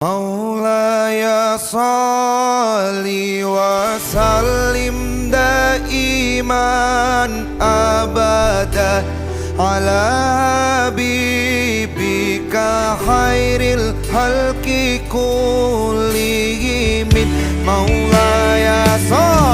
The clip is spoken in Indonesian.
Maulaya salli wa sallim daiman abada ala habibika khairil halki kullihim. Maulaya salli